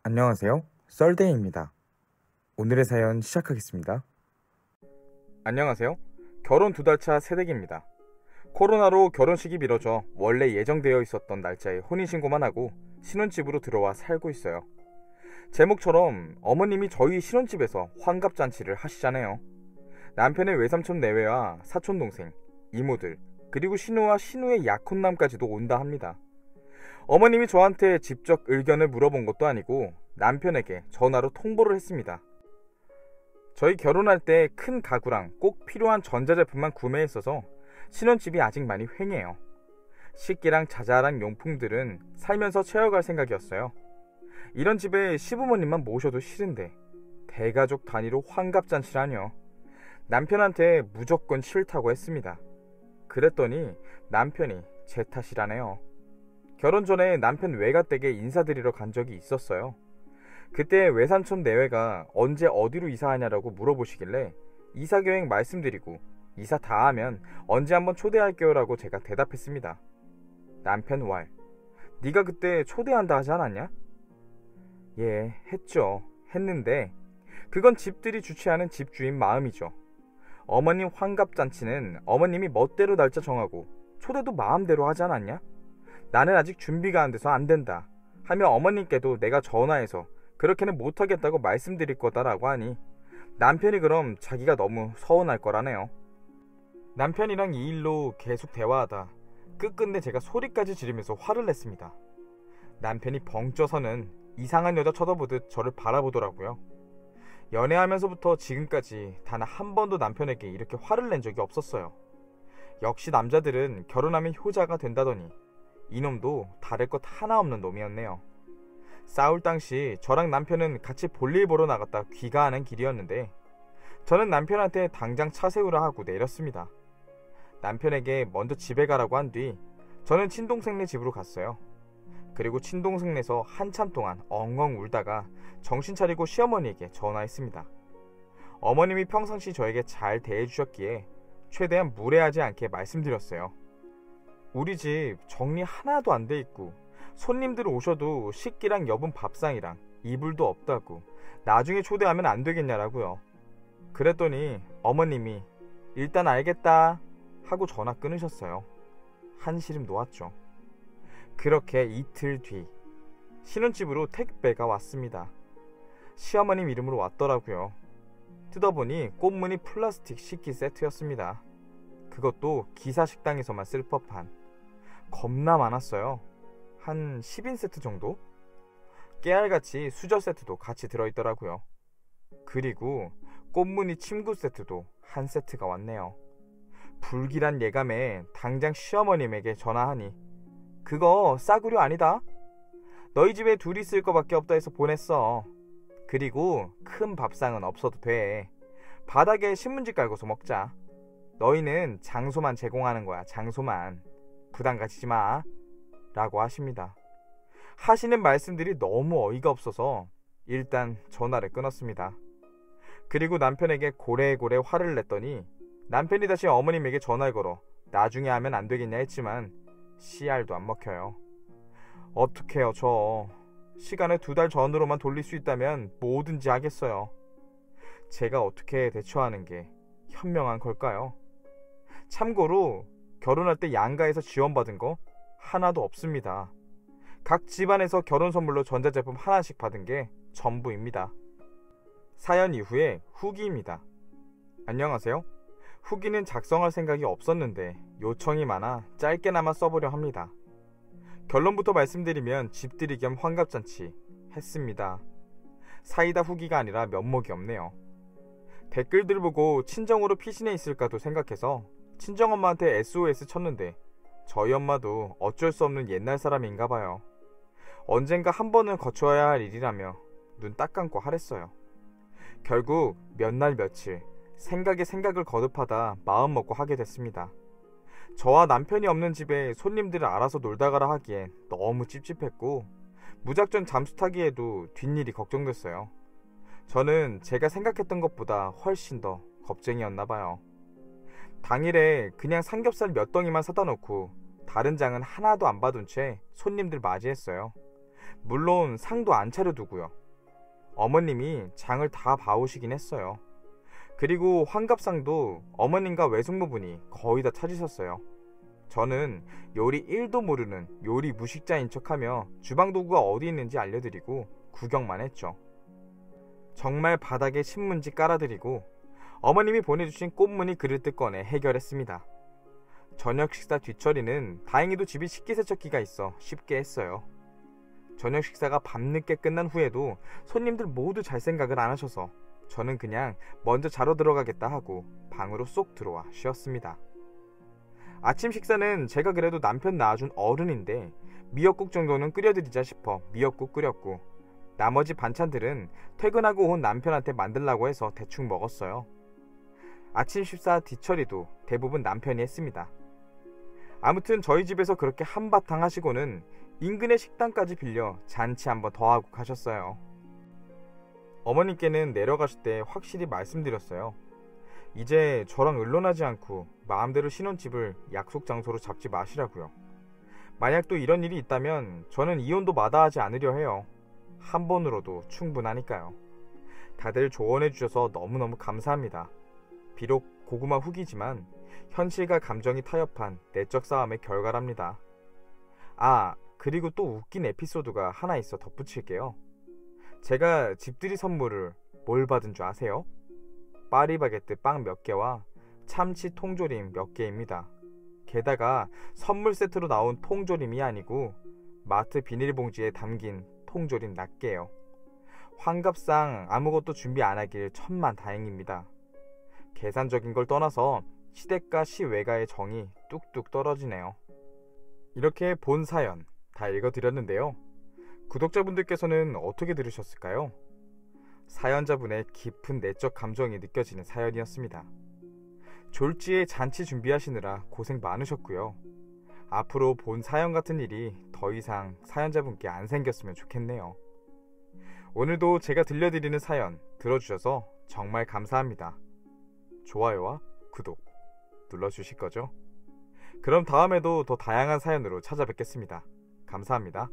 안녕하세요. 썰데이입니다. 오늘의 사연 시작하겠습니다. 안녕하세요. 결혼 2달 차 새댁입니다. 코로나로 결혼식이 미뤄져 원래 예정되어 있었던 날짜에 혼인신고만 하고 신혼집으로 들어와 살고 있어요. 제목처럼 어머님이 저희 신혼집에서 환갑잔치를 하시잖아요. 남편의 외삼촌 내외와 사촌동생, 이모들, 그리고 신우와 신우의 약혼남까지도 온다 합니다. 어머님이 저한테 직접 의견을 물어본 것도 아니고 남편에게 전화로 통보를 했습니다. 저희 결혼할 때 큰 가구랑 꼭 필요한 전자제품만 구매했어서 신혼집이 아직 많이 휑해요. 식기랑 자잘한 용품들은 살면서 채워갈 생각이었어요. 이런 집에 시부모님만 모셔도 싫은데 대가족 단위로 환갑잔치라뇨. 남편한테 무조건 싫다고 했습니다. 그랬더니 남편이 제 탓이라네요. 결혼 전에 남편 외가댁에 인사드리러 간 적이 있었어요. 그때 외삼촌 내외가 언제 어디로 이사하냐라고 물어보시길래 이사계획 말씀드리고 이사 다 하면 언제 한번 초대할게요 라고 제가 대답했습니다. 남편 왈, 네가 그때 초대한다 하지 않았냐? 예, 했죠. 했는데 그건 집들이 주최하는 집주인 마음이죠. 어머님 환갑잔치는 어머님이 멋대로 날짜 정하고 초대도 마음대로 하지 않았냐? 나는 아직 준비가 안 돼서 안 된다 하며 어머님께도 내가 전화해서 그렇게는 못하겠다고 말씀드릴 거다라고 하니 남편이 그럼 자기가 너무 서운할 거라네요. 남편이랑 이 일로 계속 대화하다 끝끝내 제가 소리까지 지르면서 화를 냈습니다. 남편이 벙쪄서는 이상한 여자 쳐다보듯 저를 바라보더라고요. 연애하면서부터 지금까지 단 한 번도 남편에게 이렇게 화를 낸 적이 없었어요. 역시 남자들은 결혼하면 효자가 된다더니 이놈도 다를 것 하나 없는 놈이었네요. 싸울 당시 저랑 남편은 같이 볼일 보러 나갔다 귀가하는 길이었는데 저는 남편한테 당장 차 세우라 하고 내렸습니다. 남편에게 먼저 집에 가라고 한 뒤 저는 친동생네 집으로 갔어요. 그리고 친동생네서 한참 동안 엉엉 울다가 정신 차리고 시어머니에게 전화했습니다. 어머님이 평상시 저에게 잘 대해주셨기에 최대한 무례하지 않게 말씀드렸어요. 우리 집 정리 하나도 안 돼 있고 손님들 오셔도 식기랑 여분 밥상이랑 이불도 없다고 나중에 초대하면 안 되겠냐라고요. 그랬더니 어머님이 일단 알겠다 하고 전화 끊으셨어요. 한시름 놓았죠. 그렇게 이틀 뒤 신혼집으로 택배가 왔습니다. 시어머님 이름으로 왔더라고요. 뜯어보니 꽃무늬 플라스틱 식기 세트였습니다. 그것도 기사식당에서만 쓸 법한. 겁나 많았어요. 한 10인 세트 정도? 깨알같이 수저 세트도 같이 들어있더라고요. 그리고 꽃무늬 침구 세트도 한 세트가 왔네요. 불길한 예감에 당장 시어머님에게 전화하니 그거 싸구려 아니다? 너희 집에 둘이 쓸 거밖에 없다 해서 보냈어. 그리고 큰 밥상은 없어도 돼. 바닥에 신문지 깔고서 먹자. 너희는 장소만 제공하는 거야. 장소만. 부담 가지지 마 라고 하십니다. 하시는 말씀들이 너무 어이가 없어서 일단 전화를 끊었습니다. 그리고 남편에게 고래고래 화를 냈더니 남편이 다시 어머님에게 전화를 걸어 나중에 하면 안 되겠냐 했지만 씨알도 안 먹혀요. 어떡해요. 저 시간을 2달 전으로만 돌릴 수 있다면 뭐든지 하겠어요. 제가 어떻게 대처하는 게 현명한 걸까요? 참고로 결혼할 때 양가에서 지원받은 거 하나도 없습니다. 각 집안에서 결혼 선물로 전자제품 하나씩 받은 게 전부입니다. 사연 이후에 후기입니다. 안녕하세요. 후기는 작성할 생각이 없었는데 요청이 많아 짧게나마 써보려 합니다. 결론부터 말씀드리면 집들이 겸 환갑잔치 했습니다. 사이다 후기가 아니라 면목이 없네요. 댓글들 보고 친정으로 피신해 있을까도 생각해서 친정엄마한테 SOS 쳤는데 저희 엄마도 어쩔 수 없는 옛날 사람인가봐요. 언젠가 한 번은 거쳐야 할 일이라며 눈 딱 감고 하랬어요. 결국 몇 날 며칠 생각에 생각을 거듭하다 마음먹고 하게 됐습니다. 저와 남편이 없는 집에 손님들을 알아서 놀다 가라 하기엔 너무 찝찝했고 무작정 잠수 타기에도 뒷일이 걱정됐어요. 저는 제가 생각했던 것보다 훨씬 더 겁쟁이였나봐요. 당일에 그냥 삼겹살 몇 덩이만 사다 놓고 다른 장은 하나도 안 받은 채 손님들 맞이했어요. 물론 상도 안 차려두고요. 어머님이 장을 다 봐오시긴 했어요. 그리고 환갑상도 어머님과 외숙모분이 거의 다 차리셨어요. 저는 요리 1도 모르는 요리 무식자인 척하며 주방 도구가 어디 있는지 알려드리고 구경만 했죠. 정말 바닥에 신문지 깔아드리고 어머님이 보내주신 꽃무늬 그릇들 꺼내 해결했습니다. 저녁 식사 뒤처리는 다행히도 집이 식기세척기가 있어 쉽게 했어요. 저녁 식사가 밤늦게 끝난 후에도 손님들 모두 잘 생각을 안 하셔서 저는 그냥 먼저 자러 들어가겠다 하고 방으로 쏙 들어와 쉬었습니다. 아침 식사는 제가 그래도 남편 낳아준 어른인데 미역국 정도는 끓여드리자 싶어 미역국 끓였고, 나머지 반찬들은 퇴근하고 온 남편한테 만들라고 해서 대충 먹었어요. 아침 식사 뒤처리도 대부분 남편이 했습니다. 아무튼 저희 집에서 그렇게 한바탕 하시고는 인근의 식당까지 빌려 잔치 한번 더 하고 가셨어요. 어머님께는 내려가실 때 확실히 말씀드렸어요. 이제 저랑 의논하지 않고 마음대로 신혼집을 약속 장소로 잡지 마시라고요. 만약 또 이런 일이 있다면 저는 이혼도 마다하지 않으려 해요. 한 번으로도 충분하니까요. 다들 조언해 주셔서 너무너무 감사합니다. 비록 고구마 후기지만 현실과 감정이 타협한 내적 싸움의 결과랍니다. 아, 그리고 또 웃긴 에피소드가 하나 있어 덧붙일게요. 제가 집들이 선물을 뭘 받은 줄 아세요? 파리바게뜨 빵 몇 개와 참치 통조림 몇 개입니다. 게다가 선물 세트로 나온 통조림이 아니고 마트 비닐봉지에 담긴 통조림 낱개요. 환갑상 아무것도 준비 안 하길 천만다행입니다. 계산적인 걸 떠나서 시댁과 시외가의 정이 뚝뚝 떨어지네요. 이렇게 본 사연 다 읽어드렸는데요. 구독자분들께서는 어떻게 들으셨을까요? 사연자분의 깊은 내적 감정이 느껴지는 사연이었습니다. 졸지에 잔치 준비하시느라 고생 많으셨고요. 앞으로 본 사연 같은 일이 더 이상 사연자분께 안 생겼으면 좋겠네요. 오늘도 제가 들려드리는 사연 들어주셔서 정말 감사합니다. 좋아요와 구독 눌러주실 거죠? 그럼 다음에도 더 다양한 사연으로 찾아뵙겠습니다. 감사합니다.